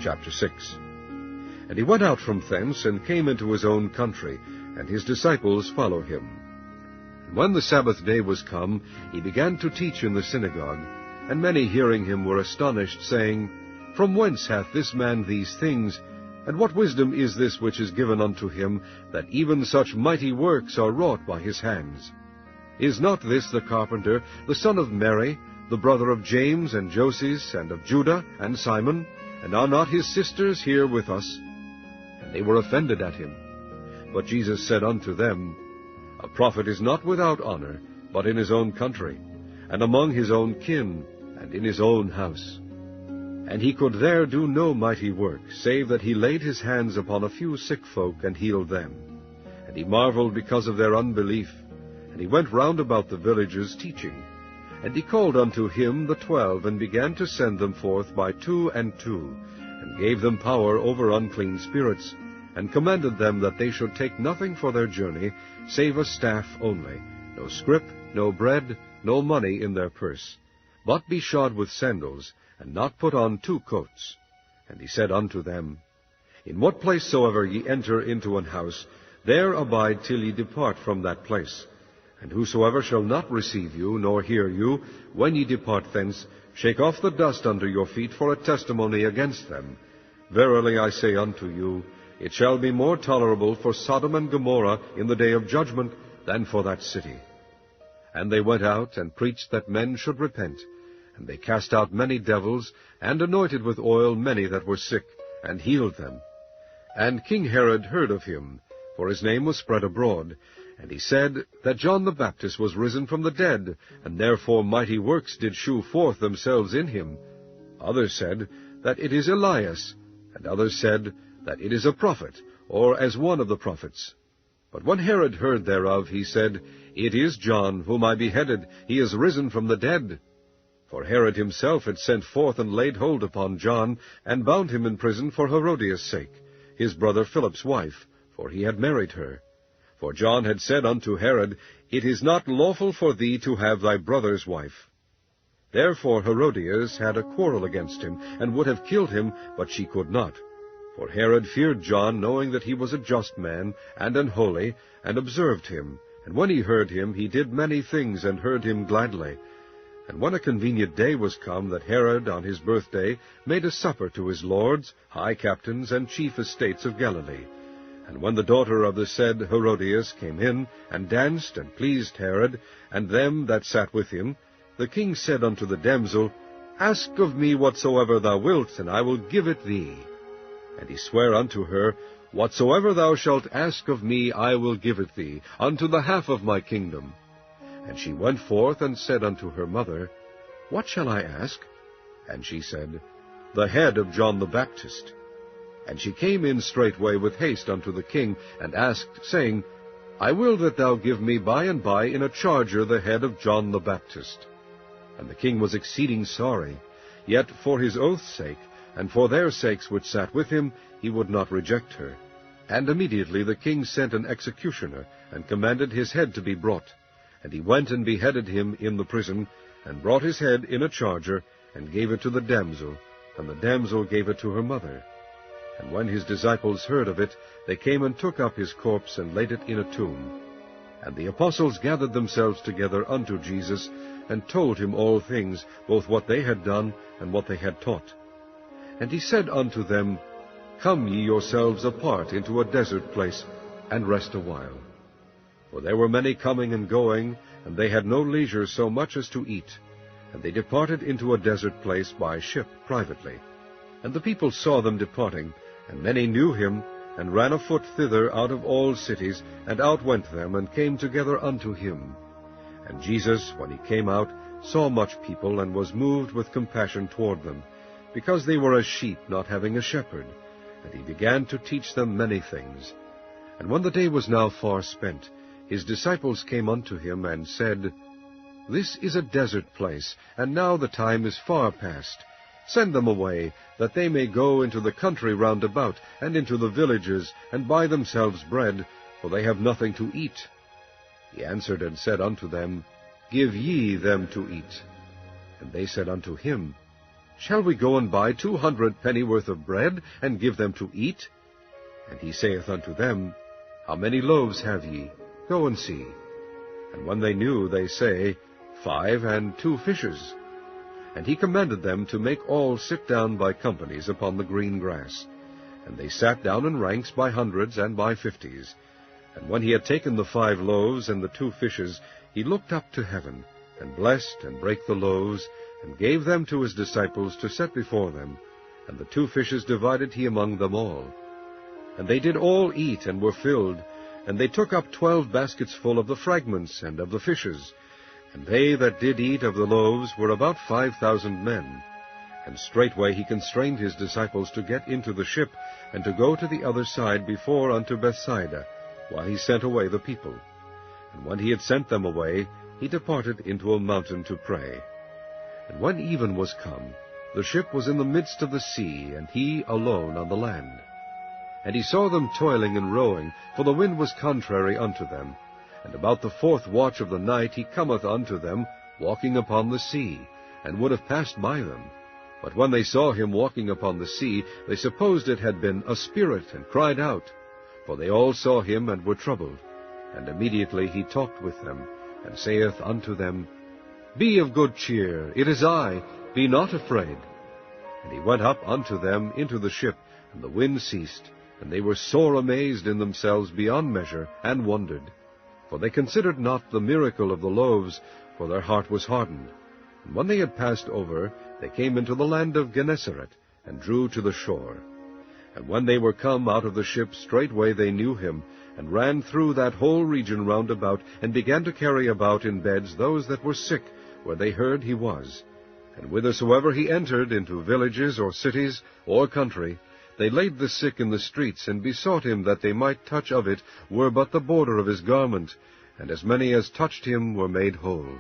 Chapter 6. And he went out from thence, and came into his own country, and his disciples followed him. And when the Sabbath day was come, he began to teach in the synagogue. And many hearing him were astonished, saying, From whence hath this man these things? And what wisdom is this which is given unto him, that even such mighty works are wrought by his hands? Is not this the carpenter, the son of Mary, the brother of James and Joses, and of Judah and Simon? And are not his sisters here with us? And they were offended at him. But Jesus said unto them, A prophet is not without honor, but in his own country, and among his own kin, and in his own house. And he could there do no mighty work, save that he laid his hands upon a few sick folk, and healed them. And he marveled because of their unbelief. And he went round about the villages, teaching. And he called unto him the 12, and began to send them forth by 2 and 2, and gave them power over unclean spirits, and commanded them that they should take nothing for their journey, save a staff only, no scrip, no bread, no money in their purse, but be shod with sandals, and not put on 2 coats. And he said unto them, In what place soever ye enter into an house, there abide till ye depart from that place. And whosoever shall not receive you, nor hear you, when ye depart thence, shake off the dust under your feet for a testimony against them. Verily I say unto you, it shall be more tolerable for Sodom and Gomorrah in the day of judgment than for that city. And they went out, and preached that men should repent. And they cast out many devils, and anointed with oil many that were sick, and healed them. And King Herod heard of him, for his name was spread abroad. And he said that John the Baptist was risen from the dead, and therefore mighty works did shew forth themselves in him. Others said that it is Elias, and others said that it is a prophet, or as one of the prophets. But when Herod heard thereof, he said, It is John, whom I beheaded. He is risen from the dead. For Herod himself had sent forth and laid hold upon John, and bound him in prison for Herodias' sake, his brother Philip's wife, for he had married her. For John had said unto Herod, It is not lawful for thee to have thy brother's wife. Therefore Herodias had a quarrel against him, and would have killed him, but she could not. For Herod feared John, knowing that he was a just man, and an holy, and observed him. And when he heard him, he did many things, and heard him gladly. And when a convenient day was come, that Herod on his birthday made a supper to his lords, high captains, and chief estates of Galilee. And when the daughter of the said Herodias came in, and danced, and pleased Herod, and them that sat with him, the king said unto the damsel, Ask of me whatsoever thou wilt, and I will give it thee. And he sware unto her, Whatsoever thou shalt ask of me, I will give it thee, unto the half of my kingdom. And she went forth, and said unto her mother, What shall I ask? And she said, The head of John the Baptist. And she came in straightway with haste unto the king, and asked, saying, I will that thou give me by and by in a charger the head of John the Baptist. And the king was exceeding sorry, yet for his oath's sake, and for their sakes which sat with him, he would not reject her. And immediately the king sent an executioner, and commanded his head to be brought. And he went and beheaded him in the prison, and brought his head in a charger, and gave it to the damsel, and the damsel gave it to her mother. And when his disciples heard of it, they came and took up his corpse, and laid it in a tomb. And the apostles gathered themselves together unto Jesus, and told him all things, both what they had done, and what they had taught. And he said unto them, Come ye yourselves apart into a desert place, and rest a while. For there were many coming and going, and they had no leisure so much as to eat. And they departed into a desert place by ship privately. And the people saw them departing, and many knew him, and ran afoot thither out of all cities, and outwent them, and came together unto him. And Jesus, when he came out, saw much people, and was moved with compassion toward them, because they were as sheep not having a shepherd. And he began to teach them many things. And when the day was now far spent, his disciples came unto him, and said, This is a desert place, and now the time is far past. Send them away, that they may go into the country round about, and into the villages, and buy themselves bread, for they have nothing to eat. He answered and said unto them, Give ye them to eat. And they said unto him, Shall we go and buy 200 pennyworth of bread, and give them to eat? And he saith unto them, How many loaves have ye? Go and see. And when they knew, they say, 5 and 2 fishes. And he commanded them to make all sit down by companies upon the green grass. And they sat down in ranks by hundreds and by 50s. And when he had taken the 5 loaves and the 2 fishes, he looked up to heaven, and blessed, and brake the loaves, and gave them to his disciples to set before them. And the 2 fishes divided he among them all. And they did all eat, and were filled. And they took up 12 baskets full of the fragments and of the fishes. And they that did eat of the loaves were about 5,000 men. And straightway he constrained his disciples to get into the ship, and to go to the other side before unto Bethsaida, while he sent away the people. And when he had sent them away, he departed into a mountain to pray. And when even was come, the ship was in the midst of the sea, and he alone on the land. And he saw them toiling and rowing, for the wind was contrary unto them. And about the 4th watch of the night he cometh unto them, walking upon the sea, and would have passed by them. But when they saw him walking upon the sea, they supposed it had been a spirit, and cried out. For they all saw him, and were troubled. And immediately he talked with them, and saith unto them, Be of good cheer, it is I, be not afraid. And he went up unto them into the ship, and the wind ceased, and they were sore amazed in themselves beyond measure, and wondered. For they considered not the miracle of the loaves, for their heart was hardened. And when they had passed over, they came into the land of Gennesaret, and drew to the shore. And when they were come out of the ship, straightway they knew him, and ran through that whole region round about, and began to carry about in beds those that were sick, where they heard he was. And whithersoever he entered, into villages, or cities, or country, they laid the sick in the streets, and besought him that they might touch of it, were but the border of his garment. And as many as touched him were made whole.